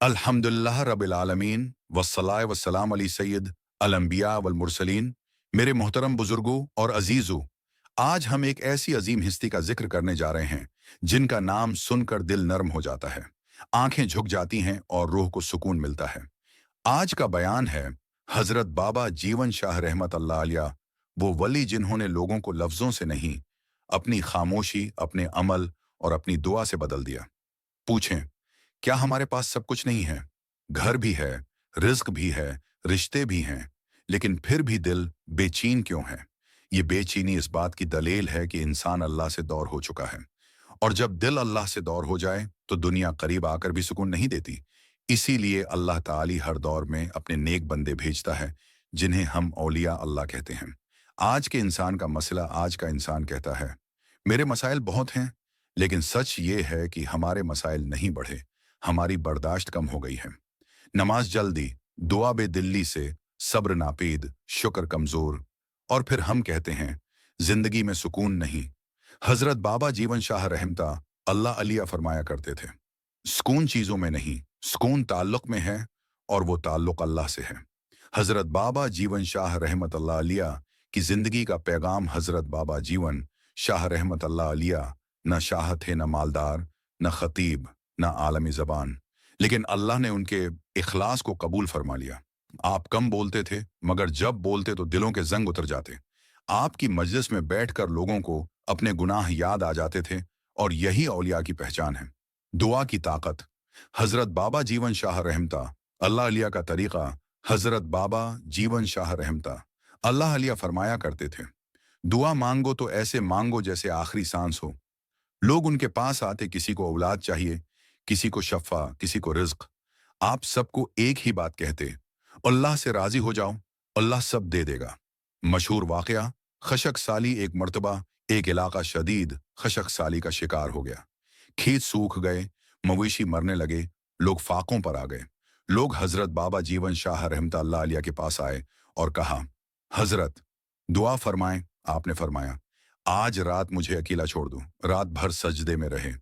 अल्हम्दुलिल्लाह रब्बिल आलमीन वस्सलाय वस्सलाम अली सैयद अल-अंबिया वल मुरसलीन। मेरे मोहतरम बुजुर्गों और अजीजों, आज हम एक ऐसी अजीम हस्ती का जिक्र करने जा रहे हैं जिनका नाम सुनकर दिल नरम हो जाता है, आंखें झुक जाती हैं और रूह को सुकून मिलता है। आज का बयान है हजरत बाबा जीवन शाह रहमत अल्लाह अलैह, वो वली जिन्होंने लोगों को लफ्जों से नहीं, अपनी खामोशी, अपने अमल और अपनी दुआ से बदल दिया। पूछें, क्या हमारे पास सब कुछ नहीं है? घर भी है, रिज्क भी है, रिश्ते भी हैं, लेकिन फिर भी दिल बेचैन क्यों है? ये बेचैनी इस बात की दलील है कि इंसान अल्लाह से दूर हो चुका है। और जब दिल अल्लाह से दूर हो जाए तो दुनिया करीब आकर भी सुकून नहीं देती। इसीलिए अल्लाह ताली हर दौर में अपने नेक बंदे भेजता है, जिन्हें हम औलिया अल्लाह कहते हैं। आज के इंसान का मसला, आज का इंसान कहता है, मेरे मसाइल बहुत हैं, लेकिन सच ये है कि हमारे मसाइल नहीं बढ़े, हमारी बर्दाश्त कम हो गई है। नमाज जल्दी, दुआ बेदिल्ली से, सब्र नापीद, शुक्र कमजोर। और फिर हम कहते हैं जिंदगी में सुकून नहीं। हजरत बाबा जीवन शाह रहमता अल्लाह अलिया फरमाया करते थे, सुकून चीजों में नहीं, सुकून ताल्लुक में है, और वो ताल्लुक अल्लाह से है। हजरत बाबा जीवन शाह रहमत अल्लाह अलिया की जिंदगी का पैगाम। हजरत बाबा जीवन शाह रहमत अल्लाह अलिया न शाह थे, न मालदार, न खतीब, न आलमी जबान, लेकिन अल्लाह ने उनके इखलास को कबूल फरमा लिया। आप कम बोलते थे, मगर जब बोलते तो दिलों के जंग उतर जाते। आपकी मजलिस में बैठकर लोगों को अपने गुनाह याद आ जाते थे, और यही औलिया की पहचान है। दुआ की ताकत। हजरत बाबा जीवन शाह रहमता अल्लाह अलिया का तरीका। हजरत बाबा जीवन शाह रहमता अल्लाह अलिया फरमाया करते थे, दुआ मांगो तो ऐसे मांगो जैसे आखिरी सांस हो। लोग उनके पास आते, किसी को औलाद चाहिए, किसी को शफा, किसी को रिज्क। आप सबको एक ही बात कहते, अल्लाह से राजी हो जाओ, अल्लाह सब दे देगा। मशहूर वाकया, खशक साली। एक मर्तबा एक इलाका शदीद खशक साली का शिकार हो गया। खेत सूख गए, मवेशी मरने लगे, लोग फाकों पर आ गए। लोग हजरत बाबा जीवन शाह रहमत अल्लाह अलिया के पास आए और कहा, हजरत दुआ फरमाएं। आपने फरमाया, आज रात मुझे अकेला छोड़ दो। रात भर सजदे में रहे,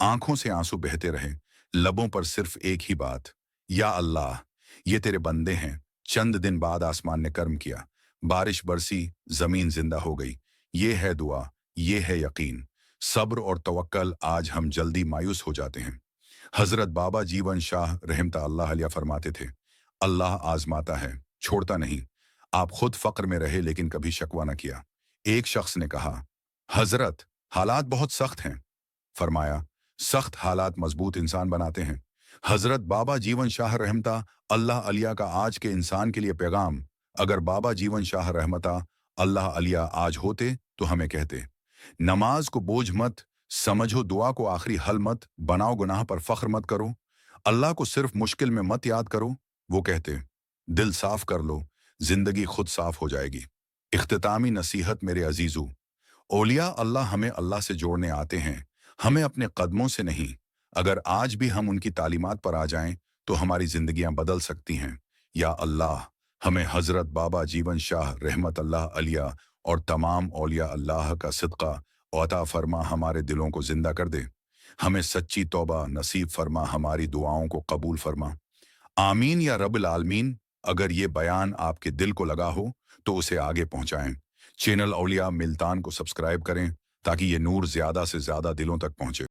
आंखों से आंसू बहते रहे, लबों पर सिर्फ एक ही बात, या अल्लाह, ये तेरे बंदे हैं। चंद दिन बाद आसमान ने कर्म किया, बारिश बरसी, जमीन जिंदा हो गई। ये है दुआ, ये है यकीन, सब्र और तवक्कल। आज हम जल्दी मायूस हो जाते हैं। हजरत बाबा जीवन शाह रहमत अल्लाह अलैह फरमाते थे, अल्लाह आजमाता है, छोड़ता नहीं। आप खुद फक्र में रहे, लेकिन कभी शकवा न किया। एक शख्स ने कहा, हजरत हालात बहुत सख्त हैं। फरमाया, सख्त हालात मजबूत इंसान बनाते हैं। हजरत बाबा जीवन शाह रहमता अल्लाह अलिया का आज के इंसान के लिए पैगाम। अगर बाबा जीवन शाह रहमता अल्लाह अलिया आज होते तो हमें कहते, नमाज को बोझ मत समझो, दुआ को आखिरी हल मत बनाओ, गुनाह पर फख्र मत करो, अल्लाह को सिर्फ मुश्किल में मत याद करो। वो कहते, दिल साफ कर लो, जिंदगी खुद साफ हो जाएगी। इख्तितामी नसीहत मेरे अजीजों, औलिया अल्लाह हमें अल्लाह से जोड़ने आते हैं, हमें अपने कदमों से नहीं। अगर आज भी हम उनकी तालीमात पर आ जाएं तो हमारी जिंदगियां बदल सकती हैं। या अल्लाह, हमें हजरत बाबा जीवन शाह रहमत अल्लाह अलिया और तमाम औलिया अल्लाह का सिदका अता फरमा, हमारे दिलों को जिंदा कर दे। हमें सच्ची तौबा नसीब फरमा, हमारी दुआओं को कबूल फरमा। आमीन या रब्बिल आलमीन। अगर ये बयान आपके दिल को लगा हो तो उसे आगे पहुंचाएं। चैनल औलिया मिल्तान को सब्सक्राइब करें ताकि ये नूर ज्यादा से ज्यादा दिलों तक पहुंचे।